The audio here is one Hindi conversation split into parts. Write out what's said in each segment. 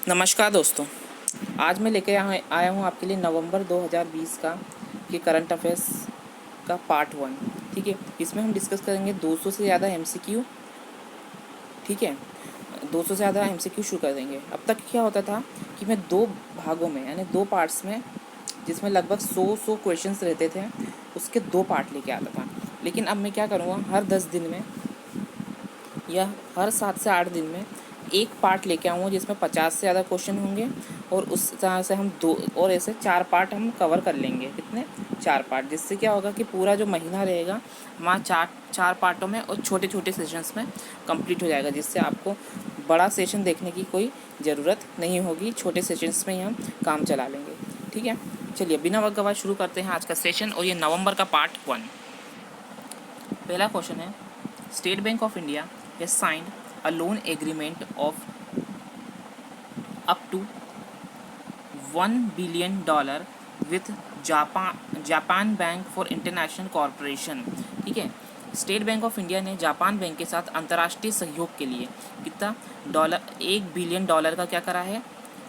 नमस्कार दोस्तों। आज मैं लेकर आया हूँ आपके लिए नवंबर 2020 का के करंट अफेयर्स का पार्ट 1। ठीक है, इसमें हम डिस्कस करेंगे 200 से ज़्यादा एमसीक्यू। ठीक है, 200 से ज़्यादा एमसीक्यू शुरू कर देंगे। अब तक क्या होता था कि मैं दो भागों में यानी दो पार्ट्स में, जिसमें लगभग 100 क्वेश्चंस रहते थे, उसके दो पार्ट लेके आता था। लेकिन अब मैं क्या करूँगा, हर 10 दिन में या हर 7 से 8 दिन में एक पार्ट लेके आऊँगा जिसमें 50 से ज़्यादा क्वेश्चन होंगे, और उस तरह से हम दो और ऐसे 4 पार्ट हम कवर कर लेंगे। कितने? 4 पार्ट। जिससे क्या होगा कि पूरा जो महीना रहेगा वहाँ चार पार्टों में और छोटे छोटे सेशंस में कंप्लीट हो जाएगा, जिससे आपको बड़ा सेशन देखने की कोई ज़रूरत नहीं होगी। छोटे सेशंस में ही हम काम चला लेंगे। ठीक है, चलिए बिना वक्त गवाए शुरू करते हैं आज का सेशन, और ये नवंबर का पार्ट 1। पहला क्वेश्चन है, state bank of India has signed a loan agreement of up to $1 billion with Japan bank for international corporation. ठीक है, स्टेट बैंक ऑफ इंडिया ने जापान बैंक के साथ अंतर्राष्ट्रीय सहयोग के लिए कितना $1 बिलियन का क्या करा है?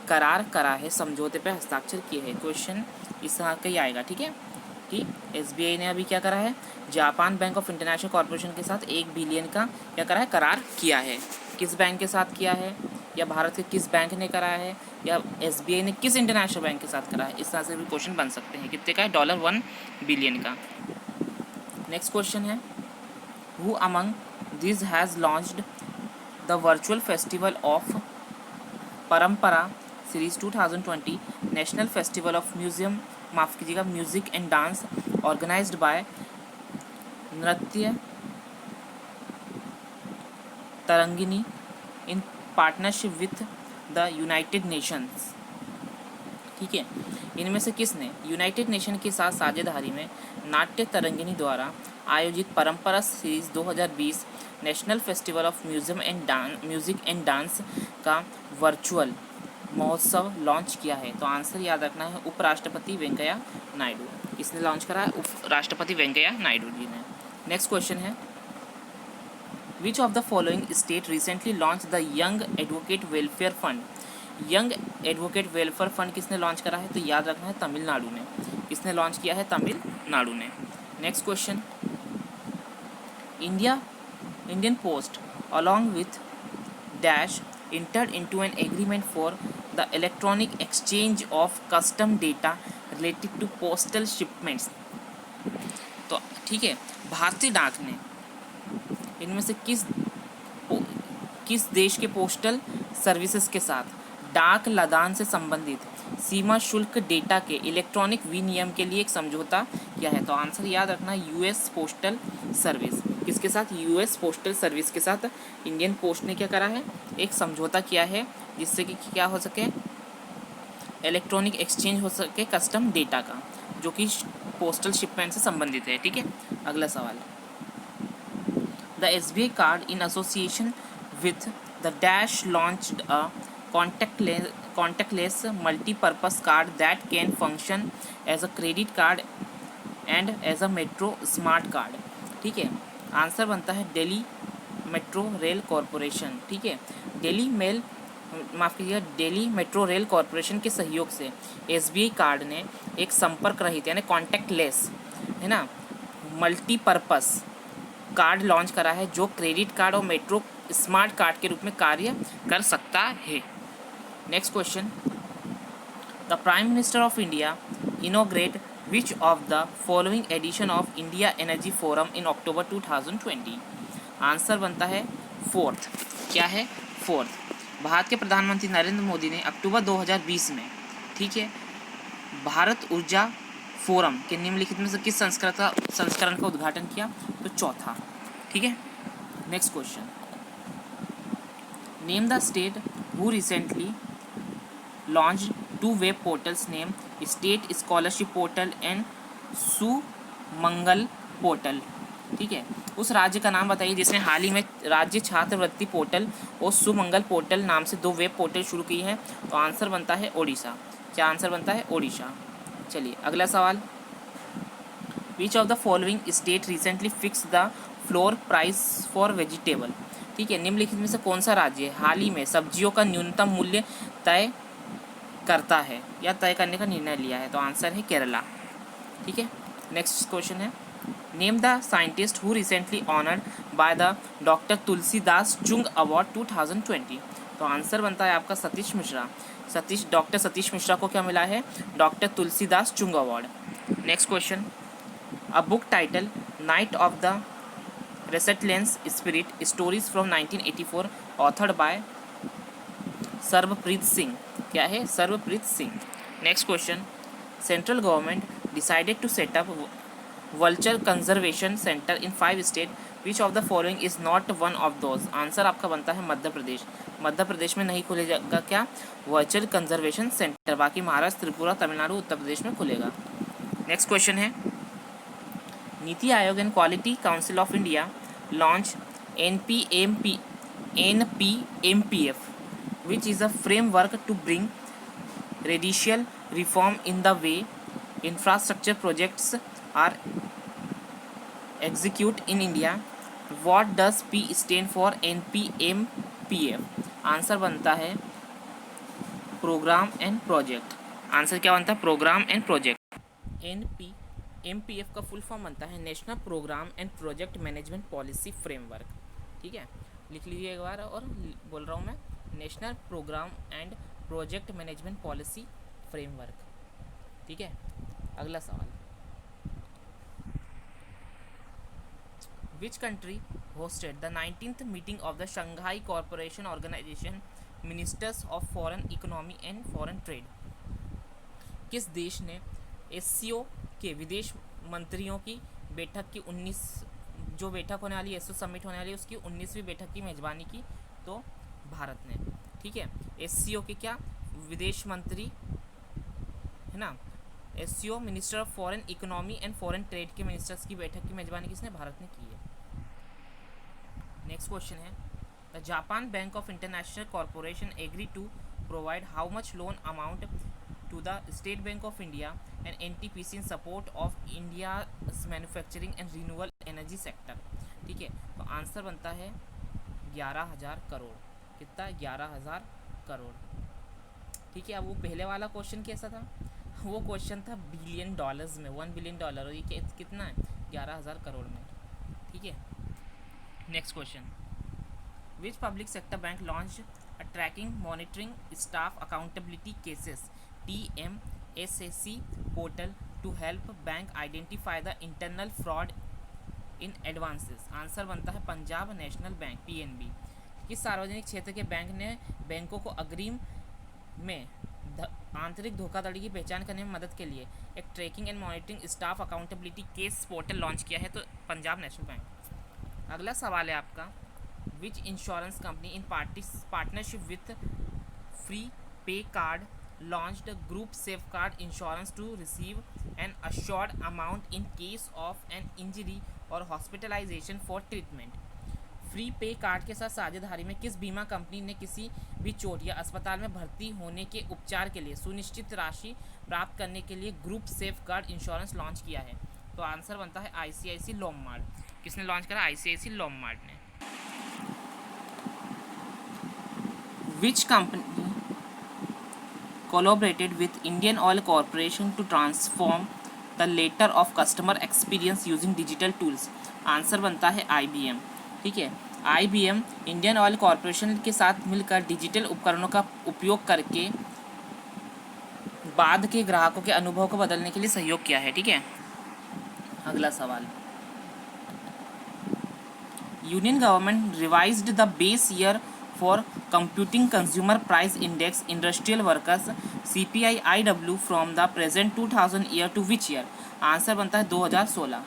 करार करा है, समझौते पर हस्ताक्षर किए हैं। क्वेश्चन इस तरह का ही आएगा। ठीक है, कि एसबीआई ने अभी क्या करा है? Japan bank of international corporation के साथ 1 बिलियन का क्या करा है? करार किया है। किस बैंक के साथ किया है, या भारत के किस बैंक ने कराया है, या एसबीआई ने किस इंटरनेशनल बैंक के साथ करा है? इस तरह से भी क्वेश्चन बन सकते हैं। कितने का है? $1 बिलियन का। नेक्स्ट क्वेश्चन है, who among this has launched the virtual festival of Parampara series 2020 national festival of museum, माफ़ कीजिएगा, music and dance organised by Nritya Tarangini in partnership with the United Nations. ठीक है, इनमें से किसने यूनाइटेड नेशन के साथ साझेदारी में नाट्य तरंगिनी द्वारा आयोजित परंपरा series 2020 national festival of music and dance का वर्चुअल महोत्सव लॉन्च किया है? तो आंसर याद रखना है, उपराष्ट्रपति वेंकैया नायडू। किसने लॉन्च करा है? उपराष्ट्रपति वेंकैया नायडू जी ने। नेक्स्ट क्वेश्चन है, विच of the following state recently launch the young advocate welfare fund? Young advocate welfare fund किसने लॉन्च करा है? तो याद रखना है, तमिलनाडु ने। किसने लॉन्च किया है? तमिलनाडु ने। Next question, Indian post along with dash entered into an agreement for the electronic exchange of custom data related to postal shipments। तो ठीक है, भारतीय डाक ने इनमें से किस देश के पोस्टल सर्विसेज के साथ डाक लदान से संबंधित सीमा शुल्क डेटा के इलेक्ट्रॉनिक विनिमय के लिए एक समझौता किया है? तो आंसर याद रखना, यूएस पोस्टल सर्विस। किसके साथ? यूएस पोस्टल सर्विस के साथ इंडियन पोस्ट ने क्या करा है? एक समझौता किया है, जिससे कि क्या हो सके? इलेक्ट्रॉनिक एक्सचेंज हो सके कस्टम डेटा का, जो कि पोस्टल शिपमेंट से संबंधित है। ठीक है, अगला सवाल, the SBI card in association with the dash launched a contactless multi-purpose card that can function as a credit card and as a metro smart card। ठीक है, आंसर बनता है दिल्ली मेट्रो रेल कॉरपोरेशन। ठीक है, दिल्ली मेट्रो रेल कॉरपोरेशन के सहयोग से एसबीआई कार्ड ने एक संपर्क रहित यानी कॉन्टैक्टलेस, है ना, मल्टीपर्पस कार्ड लॉन्च करा है, जो क्रेडिट कार्ड और मेट्रो स्मार्ट कार्ड के रूप में कार्य कर सकता है। Next question, the prime minister of India inaugurate which of the following edition of India energy forum in October 2020? Answer बनता है फोर्थ। क्या है? फोर्थ। भारत के प्रधानमंत्री नरेंद्र मोदी ने अक्टूबर 2020 में, ठीक है, भारत ऊर्जा फोरम के निम्नलिखित में से किस संस्करण का उद्घाटन किया? तो चौथा। ठीक है, next question, name the state who recently launched two web portals named State Scholarship Portal and Sumangal portal. ठीक है, उस राज्य का नाम बताइए जिसने हाल ही में राज्य छात्रवृत्ति पोर्टल और सुमंगल पोर्टल नाम से 2 वेब पोर्टल शुरू की हैं। तो आंसर बनता है ओडिशा। क्या आंसर बनता है? ओडिशा। चलिए अगला सवाल, विच of the following state recently fix the floor price for vegetable? ठीक है, निम्नलिखित में से कौन सा राज्य हाल ही में सब्जियों का न्यूनतम मूल्य तय करता है या तय करने का निर्णय लिया है? तो आंसर है केरला। ठीक है, नेक्स्ट क्वेश्चन है, name the scientist who recently honoured by the doctor Tulsidas Chung award 2020। तो आंसर बनता है आपका सतीश मिश्रा। डॉक्टर सतीश मिश्रा को क्या मिला है? Doctor Tulsidas Chung award. Next question, a book title night of the restless spirit stories from 1984 authored by Sarvpreet Singh. क्या है? Sarvpreet Singh. Next question, central government decided to set up vulture conservation centre in 5 state, which of the following is not one of those. Answer आपका बनता है मध्य प्रदेश। मध्य प्रदेश में नहीं खुलेगा क्या? Virtual conservation centre. बाकी महाराष्ट्र, त्रिपुरा, तमिलनाडु, उत्तर प्रदेश में खुलेगा। नेक्स्ट क्वेश्चन है, नीति आयोग and quality council of India launch NPMPF, which is a framework to bring radical reform in the way infrastructure projects are executed in India. What does P stand for NPMPF? Answer बनता है प्रोग्राम एंड प्रोजेक्ट। आंसर क्या बनता है? Programme and project. NPMPF का फुल फॉर्म बनता है national programme and project management policy framework. ठीक है, लिख लीजिए एक बार और बोल रहा हूँ मैं, national programme and project management policy framework. ठीक है, अगला सवाल, which country hosted the 19th meeting of the Shanghai corporation organisation ministers of foreign economy and foreign trade. किस देश ने SCO के विदेश मंत्रियों की बैठक की 19 जो बैठक होने वाली SCO समिट होने वाली है उसकी 19वीं बैठक की मेजबानी की? तो भारत ने। ठीक है, SCO के क्या विदेश मंत्री है ना, SCO minister of foreign economy and foreign trade के मिनिस्टर्स की बैठक की मेजबानी किसने? भारत ने की है। नेक्स्ट क्वेश्चन है, the Japan bank of international corporation agree to provide how much loan amount to the State Bank of India and NTPC in support of India's manufacturing and renewable energy sector। ठीक है, तो आंसर बनता है 11,000 करोड़। कितना? 11,000 करोड़। ठीक है, अब वो पहले वाला क्वेश्चन कैसा था? वो क्वेश्चन था बिलियन डॉलर्स में, $1 बिलियन, और ये कितना है? 11,000 करोड़ में। ठीक है, next question, which public sector bank launch a tracking monitoring staff accountability cases TMSAC portal to help bank identify the internal fraud in advances. Answer बनता है पंजाब नेशनल बैंक PNB। किस सार्वजनिक क्षेत्र के बैंक ने बैंकों को अग्रिम में आंतरिक धोखाधड़ी की पहचान करने में मदद के लिए एक tracking and monitoring staff accountability case portal launch किया है? तो पंजाब नेशनल बैंक। अगला सवाल है आपका, which insurance company in partnership with free पे card launched group safeguard insurance to receive an assured amount in case of an injury or hospitalization for treatment। Free पे कार्ड के साथ साझेदारी में किस बीमा कंपनी ने किसी भी चोट या अस्पताल में भर्ती होने के उपचार के लिए सुनिश्चित राशि प्राप्त करने के लिए ग्रुप सेफगार्ड इंश्योरेंस लॉन्च किया है? तो आंसर बनता है ICICI लोम्बार्ड। किसने लॉन्च करा? ICICI लोम्बार्ड ने। Which company collaborated with Indian Oil Corporation to transform the letter of customer experience using digital tools? Answer बनता है IBM। ठीक है, IBM इंडियन ऑयल कॉरपोरेशन के साथ मिलकर डिजिटल उपकरणों का उपयोग करके बाद के ग्राहकों के अनुभव को बदलने के लिए सहयोग किया है। ठीक है, अगला सवाल, union government revised the base year for computing consumer price index industrial workers CPI-IW from the present 2000 year to which year? Answer बनता है 2016।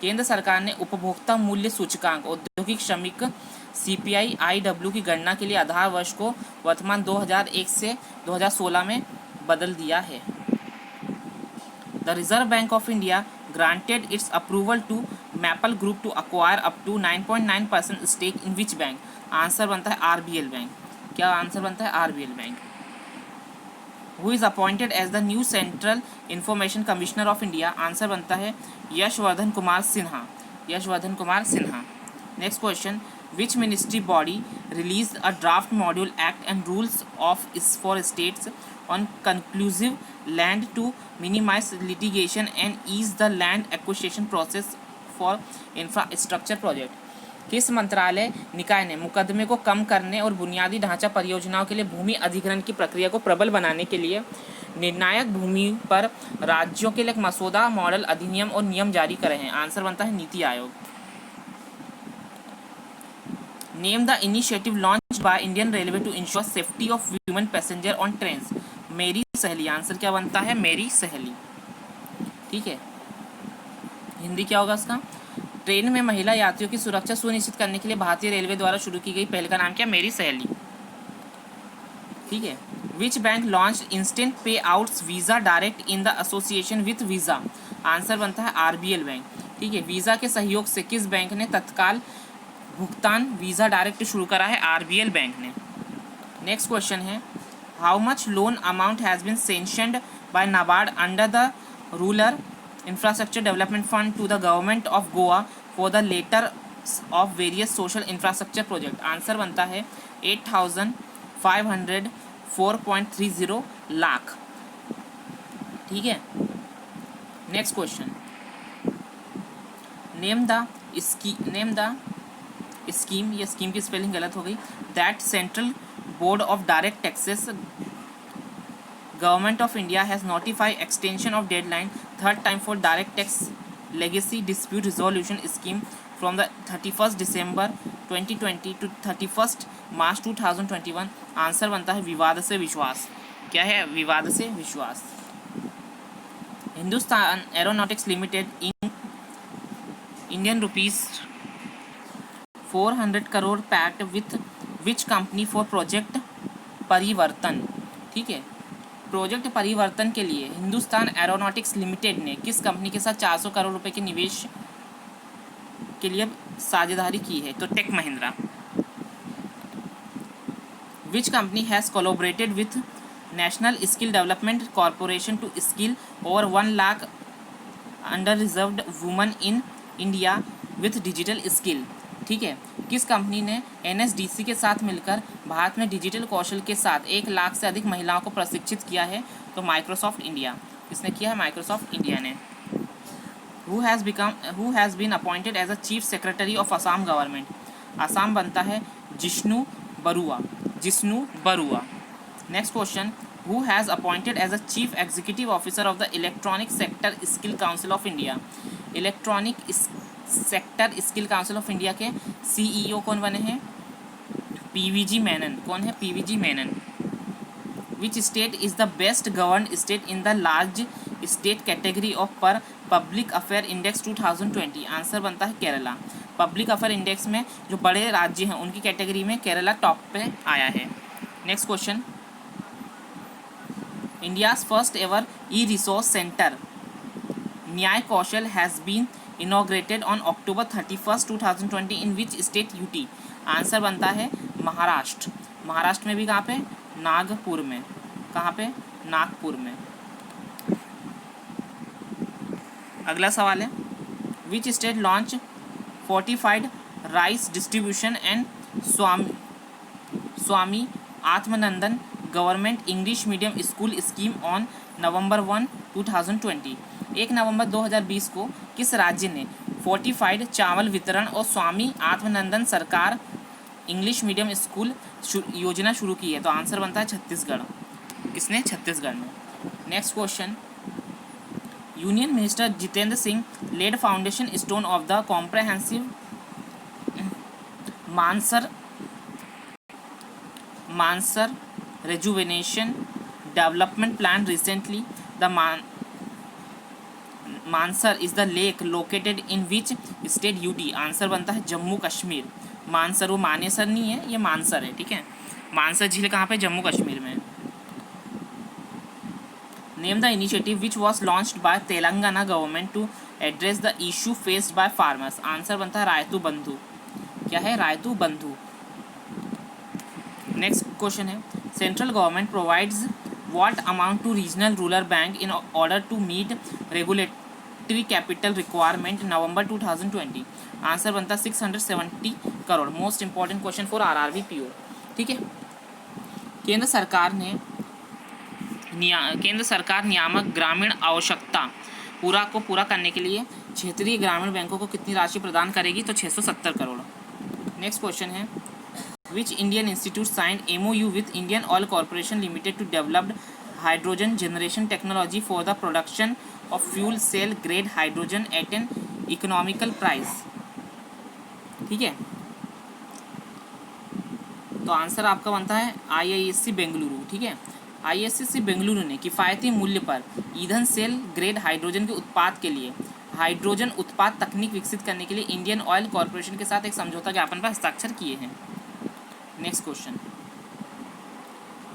केंद्र सरकार ने उपभोक्ता मूल्य सूचकांक औद्योगिक श्रमिक CPI-IW की गणना के लिए आधार वर्ष को वर्तमान 2001 से 2016 में बदल दिया है। The reserve bank of India granted its approval to Maple Group to acquire up to 9.9% stake in which bank? Answer बनता है RBL बैंक। क्या आंसर बनता है? RBL bank. Who is appointed as the new Central Information Commissioner of India? Answer बनता है Yashvardhan Kumar Sinha. Yashvardhan Kumar Sinha. Next question, Which ministry body released a draft module act and rules of is for states on conclusive land to minimize litigation and ease the land acquisition process for infrastructure project? किस मंत्रालय निकाय ने मुकदमे को कम करने और बुनियादी ढांचा परियोजनाओं के लिए भूमि अधिग्रहण की प्रक्रिया को प्रबल बनाने के लिए निर्णायक भूमि पर राज्यों के लिए एक मसौदा मॉडल अधिनियम और नियम जारी करे हैं? आंसर बनता है NITI Aayog. Name the initiative launch by Indian railway to ensure safety of human passenger on trains? Meri Saheli. Answer क्या बनता है? मेरी सहेली। ठीक है, हिंदी क्या होगा इसका? ट्रेन में महिला यात्रियों की सुरक्षा सुनिश्चित करने के लिए भारतीय रेलवे द्वारा शुरू की गई पहल का नाम क्या? मेरी सहेली। ठीक है, विच बैंक लॉन्च इंस्टेंट पे outs visa direct in the association with visa? Answer बनता है आरबीएल बैंक। ठीक है, वीज़ा के सहयोग से किस बैंक ने तत्काल भुगतान वीज़ा डायरेक्ट शुरू करा है? आरबीएल बैंक ने। नेक्स्ट क्वेश्चन है, how much loan amount has been sanctioned by NABARD under the rural infrastructure development fund to the government of Goa for the letter of various social infrastructure project? Answer बनता है 8,504.30 लाख। ठीक है, next question, name the scheme, ये स्कीम की स्पेलिंग गलत हो गई, that central board of direct taxes government of India has notified extension of deadline third time for direct tax legacy dispute resolution scheme from the 31 December 2020 to 31 March 2021? Answer बनता है विवाद से विश्वास। क्या है? विवाद से विश्वास। Hindustan Aeronautics Limited Indian rupees 400 crore pact with which company for project Parivartan? ठीक है, प्रोजेक्ट परिवर्तन के लिए हिंदुस्तान एरोनॉटिक्स लिमिटेड ने किस कंपनी के साथ 400 करोड़ रुपए के निवेश के लिए साझेदारी की है? तो Tech Mahindra. Which company has collaborated with national skill development corporation to skill over 1 lakh under reserved women in India with digital skill? ठीक है, किस कंपनी ने एनएसडीसी के साथ मिलकर भारत में डिजिटल कौशल के साथ 1 लाख से अधिक महिलाओं को प्रशिक्षित किया है? तो माइक्रोसॉफ्ट इंडिया। किसने किया है? माइक्रोसॉफ्ट इंडिया ने। Who has been appointed as a chief secretary of Assam government? Assam बनता है Jishnu Barua. Next question, who has appointed as a chief executive officer of the electronic sector skill council of India? Electronic sector skill council of India के सीईओ कौन बने हैं? पीवीजी मेनन। कौन है? PVG Menon. Which state is the best governed state in the large state category of पर पब्लिक अफेयर इंडेक्स 2020? आंसर बनता है केरला। पब्लिक अफेयर इंडेक्स में जो बड़े राज्य हैं उनकी कैटेगरी में केरला टॉप पे आया है। Next question, India's first ever e resource centre Nyaya Kaushal has been inaugurated on October 31st 2020 in which state? UT। Answer बनता है महाराष्ट्र। महाराष्ट्र में भी कहाँ पे? नागपुर में। कहाँ पे? नागपुर में। अगला सवाल है, which state launch fortified rice distribution and Swami Atmanandan government English medium school scheme on November 1, 2020? 1 नवंबर 2020 को किस राज्य ने फोर्टिफाइड चावल वितरण और स्वामी आत्मानंदन सरकार इंग्लिश मीडियम स्कूल योजना शुरू की है? तो आंसर बनता है छत्तीसगढ़। किसने? छत्तीसगढ़ ने। Next question, union minister Jitendra Singh led foundation stone of the comprehensive Mansar rejuvenation development plan recently. The Mansar is the lake located in which state? UT. Answer बनता है जम्मू कश्मीर। मानसर, वो मानेसर नहीं है, ये मानसर है। ठीक है, मानसर झील कहाँ पे? जम्मू कश्मीर में। Name the initiative which was launched by Telangana government to address the issue faced by farmers? Answer बनता है रायतू बंधु। क्या है? रायतू बंधु। नेक्स्ट क्वेश्चन है, central government provides what amount to regional rural bank in order to meet regulatory capital requirement November 2020? Answer बनता 670 crore. Most important question for RRB PO. ठीक है, केंद्र सरकार नियामक ग्रामीण आवश्यकता पूरा करने के लिए क्षेत्रीय ग्रामीण बैंकों को कितनी राशि प्रदान करेगी? तो 670 करोड़। नेक्स्ट क्वेश्चन है, which Indian institute signed MOU with Indian Oil Corporation Limited to developed hydrogen generation technology for the production of fuel cell grade hydrogen at an economical price? ठीक है, तो आंसर आपका बनता है IISc बेंगलुरु। ठीक है, IISc बेंगलुरु ने किफ़ायती मूल्य पर ईंधन सेल ग्रेड हाइड्रोजन के उत्पाद के लिए हाइड्रोजन उत्पाद तकनीक विकसित करने के लिए इंडियन ऑयल कॉर्पोरेशन के साथ एक समझौता ज्ञापन पर हस्ताक्षर किए हैं। Next question,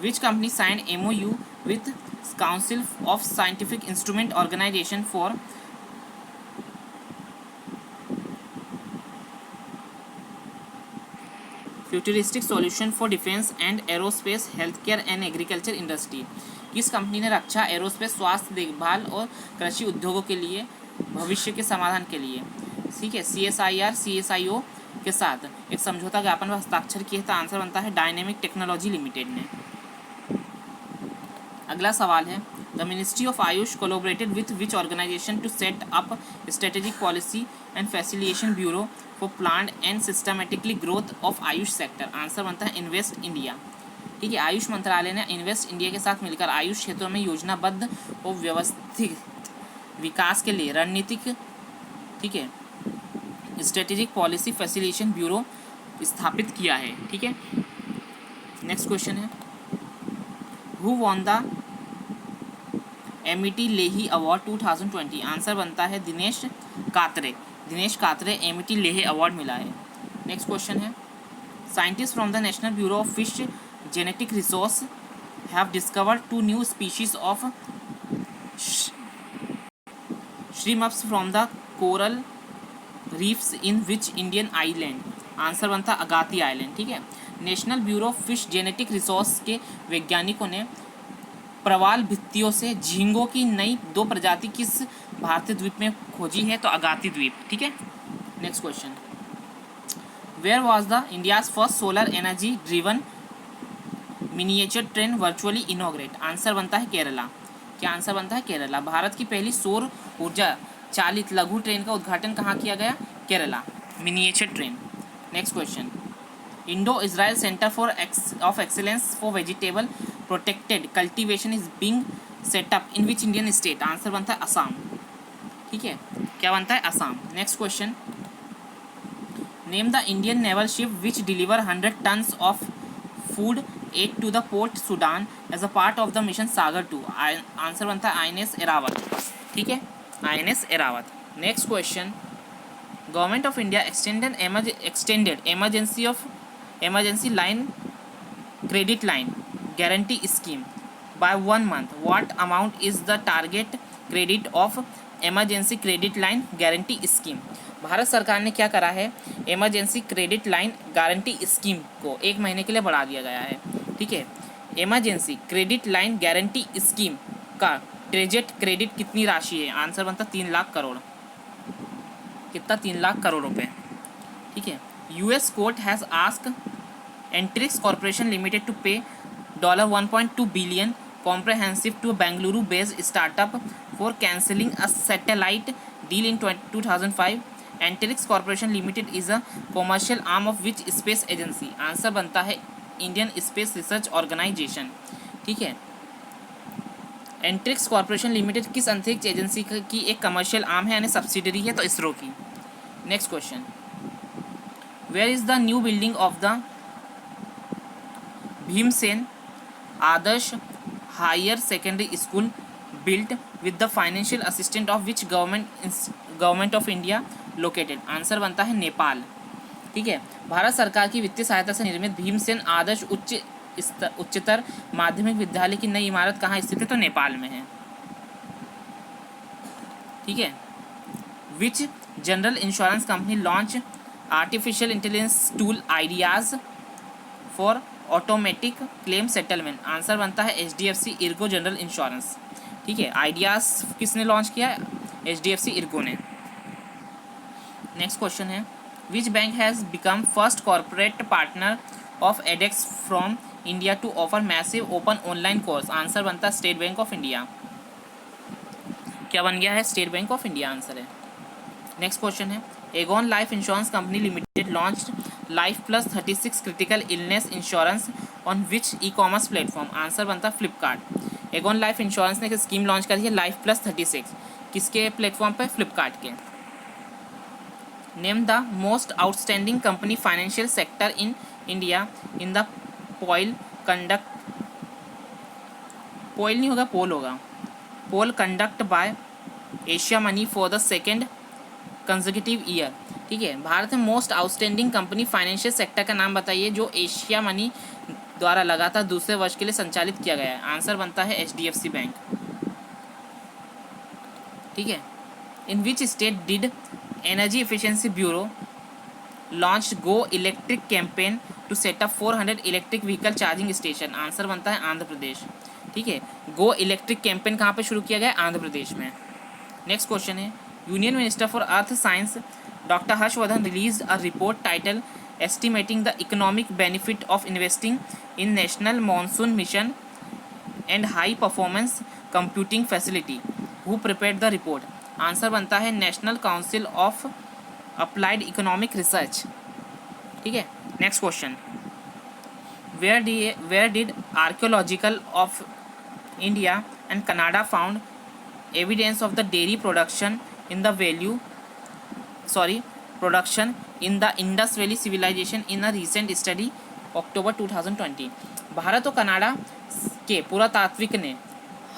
which company sign MOU with council of scientific instrument organisation for futuristic solution for defence and aerospace health care and agriculture industry? किस कंपनी ने रक्षा, एरोस्पेस, स्वास्थ्य देखभाल और कृषि उद्योगों के लिए भविष्य के समाधान के लिए, ठीक है, CSIR CSIO के साथ एक समझौता ज्ञापन पर हस्ताक्षर किए? तो आंसर बनता है डायनेमिक टेक्नोलॉजी लिमिटेड ने। अगला सवाल है, the ministry of AYUSH collaborated with which organisation to set up strategic policy and facilitation bureau for planned and systematically growth of AYUSH sector? Answer बनता है इन्वेस्ट इंडिया। ठीक है, आयुष मंत्रालय ने इन्वेस्ट इंडिया के साथ मिलकर आयुष क्षेत्रों में योजनाबद्ध और व्यवस्थित विकास के लिए रणनीतिक, ठीक है, स्ट्रेटेजिक पॉलिसी फैसिलिटेशन ब्यूरो स्थापित किया है। ठीक है, नेक्स्ट क्वेश्चन है, हु वॉन द MET लेही अवार्ड 2020? आंसर बनता है दिनेश कात्रे। MET लेही अवार्ड मिला है। नेक्स्ट क्वेश्चन है, scientist from the national bureau of fish genetic resource have discovered 2 new species of shrimps from the coral reefs in which Indian island? Answer बनता है अगाती आइलैंड। ठीक है, national bureau of fish genetic resource के वैज्ञानिकों ने प्रवाल भित्तियों से झींगों की नई 2 प्रजाति किस भारतीय द्वीप में खोजी है? तो अगाती द्वीप। ठीक है, next question, where was the India's first solar energy driven miniature train virtually inaugurate? Answer बनता है केरला। क्या आंसर बनता है? केरला। भारत की पहली सौर ऊर्जा चालित लघु ट्रेन का उद्घाटन कहाँ किया गया? Kerala, miniature train. Next question, Indo Israel centre of excellence for vegetable protected cultivation is being set up in which Indian state? Answer बनता है असम। ठीक है, क्या बनता है? Assam. Next question, name the Indian naval ship which deliver 100 tons of food aid to the Port Sudan as a part of the mission Sagar 2? Answer बनता है INS एरावत। ठीक है, INS Airavat. Next question, government of India extended emergency line credit line guarantee scheme by 1 month. What amount is the target credit of emergency credit line guarantee scheme? Bharat सरकार ने क्या करा है, emergency credit line guarantee scheme को 1 महीने के लिए बढ़ा दिया गया है। ठीक है, emergency credit line guarantee scheme का ट्रेजेट क्रेडिट कितनी राशि है? आंसर बनता 3 लाख करोड़। कितना? 3 लाख करोड़ रुपए। ठीक है, US court has asked Antrix Corporation Limited to pay $1.2 billion comprehensive to Bengaluru based startup for cancelling a satellite deal in 2005. Antrix Corporation Limited is a commercial arm of which space agency? Answer बनता है इंडियन स्पेस रिसर्च ऑर्गेनाइजेशन। ठीक है, एंट्रिक्स कॉर्पोरेशन लिमिटेड किस अंतरिक्ष एजेंसी की एक कमर्शियल आर्म है यानी सब्सिडरी है? तो इसरो की। Next question, where is the new building of the Bhimsen Adarsh higher secondary school built with the financial assistant of which government of India located? Answer बनता है नेपाल। ठीक है, भारत सरकार की वित्तीय सहायता से निर्मित भीमसेन आदर्श उच्चतर माध्यमिक विद्यालय की नई इमारत कहाँ स्थित है? तो नेपाल में है। ठीक है, which general insurance company launch artificial intelligence tool ideas for automatic claim settlement? Answer बनता है HDFC इर्गो जनरल इंश्योरेंस। ठीक है, आइडियाज किसने लॉन्च किया है? HDFC इर्गो ने। नेक्स्ट क्वेश्चन है, which bank has become first corporate partner of edX from India to offer massive open online course? Answer बनता है स्टेट बैंक ऑफ इंडिया। क्या बन गया है? State bank of India answer है। नेक्स्ट क्वेश्चन है, Aegon life insurance company limited launched life plus 36 critical illness insurance on which e commerce platform? Answer बनता है फ्लिपकार्ट। एगॉन लाइफ इंश्योरेंस ने एक स्कीम लॉन्च करी है लाइफ प्लस 36, किसके प्लेटफॉर्म पे? फ्लिपकार्ट के। Name the most outstanding company financial sector in India in the poll conduct, poll नहीं होगा, पोल होगा, poll conduct by Asia money for the second consecutive year. ठीक है, भारत में most outstanding company financial sector का नाम बताइए जो एशिया मनी द्वारा लगातार दूसरे वर्ष के लिए संचालित किया गया है। आंसर बनता है HDFC बैंक। ठीक है, in which state did energy efficiency bureau launch go electric campaign to set up 400 electric vehicle charging station? Answer बनता है आंध्र प्रदेश। ठीक है, गो इलेक्ट्रिक कैंपेन कहाँ पे शुरू किया गया? आंध्र प्रदेश में। नेक्स्ट क्वेश्चन है, union minister for earth science doctor Harshvardhan release a report title estimating the economic benefit of investing in national monsoon mission and high performance computing facility. Who prepared the report? Answer बनता है national council of applied economic research. ठीक है, next question, where did archaeological of India and Canada found evidence of the dairy production in the production in the Indus Valley civilization in a recent study October 2020? Bharat और कनाडा के पुरातात्विक ने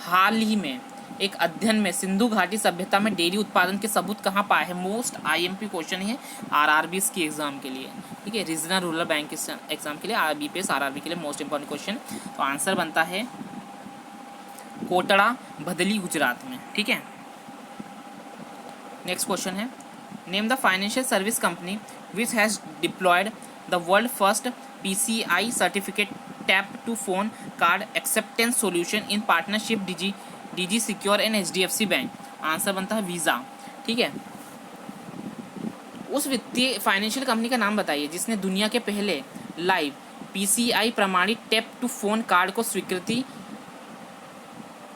हाल ही में एक अध्ययन में सिंधु घाटी सभ्यता में डेयरी उत्पादन के सबूत कहाँ पाए हैं? मोस्ट IMP क्वेश्चन है RRBs की एग्जाम के लिए। ठीक है, रीजनल रूरल बैंक एग्जाम के लिए, IBPS RRB के लिए मोस्ट इंपॉर्टेंट क्वेश्चन। तो आंसर बनता है कोटड़ा भदली गुजरात में। ठीक है, नेक्स्ट क्वेश्चन है, name the financial service company which has deployed the world first PCI certificate tap to phone card acceptance solution in partnership DG secure and HDFC bank? Answer बनता है वीज़ा। ठीक है, उस वित्तीय फाइनेंशियल कंपनी का नाम बताइए जिसने दुनिया के पहले लाइव PCI प्रमाणित टैप टू फोन कार्ड को स्वीकृति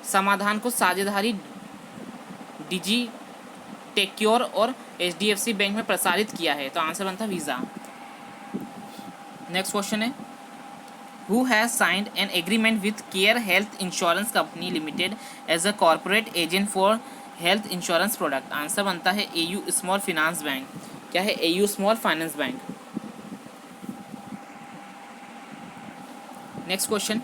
समाधान को साझेदारी DG टेक्योर और HDFC बैंक में प्रसारित किया है? तो आंसर बनता है वीज़ा। नेक्स्ट क्वेश्चन है, who has signed an agreement with care health insurance company limited as a corporate agent for health insurance product? Answer बनता है AU स्मॉल फाइनेंस बैंक। क्या है? AU small finance bank. Next question,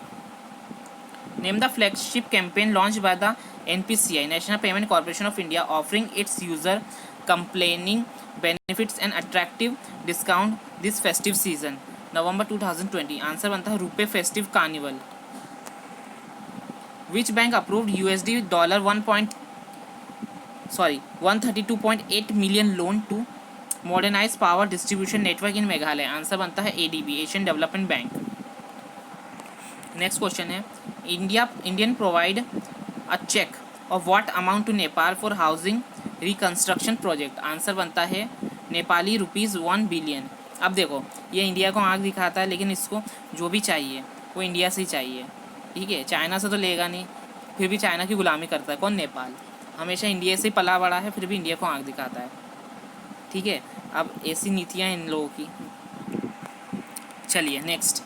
name the flagship campaign launch by the NPCI national payment corporation of India offering its user complaining benefits and attractive discount this festive season? November 2020। Answer बनता है RuPay festive carnival. Which bank approved USD dollar 132.8 million loan to modernize power distribution network in Meghalaya? Answer बनता है ADB Asian development bank. Next question है, Indian provide a cheque of what amount to Nepal for housing reconstruction project? Answer बनता है नेपाली ₹1 बिलियन। अब देखो, ये इंडिया को आँख दिखाता है, लेकिन इसको जो भी चाहिए वो इंडिया से ही चाहिए। ठीक है, चाइना से तो लेगा नहीं, फिर भी चाइना की गुलामी करता है। कौन? नेपाल। हमेशा इंडिया से ही पला बड़ा है, फिर भी इंडिया को आँख दिखाता है। ठीक है, अब ऐसी नीतियाँ इन लोगों की। चलिए next,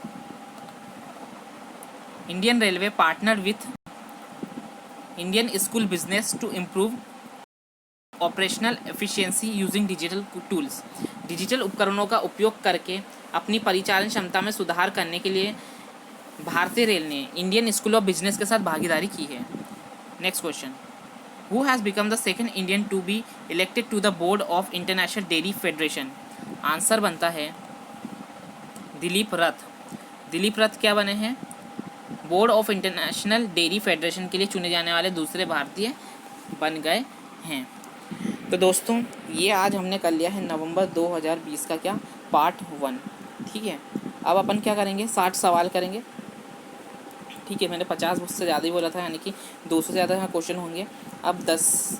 Indian railway partner with Indian school business to improve operational efficiency using digital tools? Digital उपकरणों का उपयोग करके अपनी परिचालन क्षमता में सुधार करने के लिए भारतीय रेल ने इंडियन स्कूल ऑफ बिजनेस के साथ भागीदारी की है। Next question, who has become the second Indian to be elected to the board of international dairy federation? Answer बनता है दिलीप रथ। दिलीप रथ क्या बने हैं? Board of international dairy federation के लिए चुने जाने वाले दूसरे भारतीय बन गए हैं। तो दोस्तों, ये आज हमने कर लिया है नवंबर 2020 का क्या पार्ट 1। ठीक है, अब अपन क्या करेंगे? 60 सवाल करेंगे। ठीक है, मैंने 50 से ज़्यादा ही बोला था, यानी कि 200 से ज़्यादा क्वेश्चन होंगे। अब 10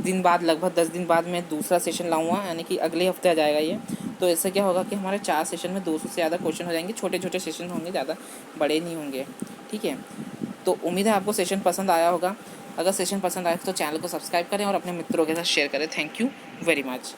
दिन बाद, लगभग 10 दिन बाद मैं दूसरा सेशन लाऊंगा, यानी कि अगले हफ्ते आ जाएगा ये। तो इससे क्या होगा कि हमारे 4 सेशन में 200 से ज़्यादा क्वेश्चन हो जाएंगे। छोटे छोटे सेशन होंगे, ज़्यादा बड़े नहीं होंगे। ठीक है, तो उम्मीद है आपको सेशन पसंद आया होगा। अगर सेशन पसंद आए तो चैनल को सब्सक्राइब करें और अपने मित्रों के साथ शेयर करें। Thank you very much.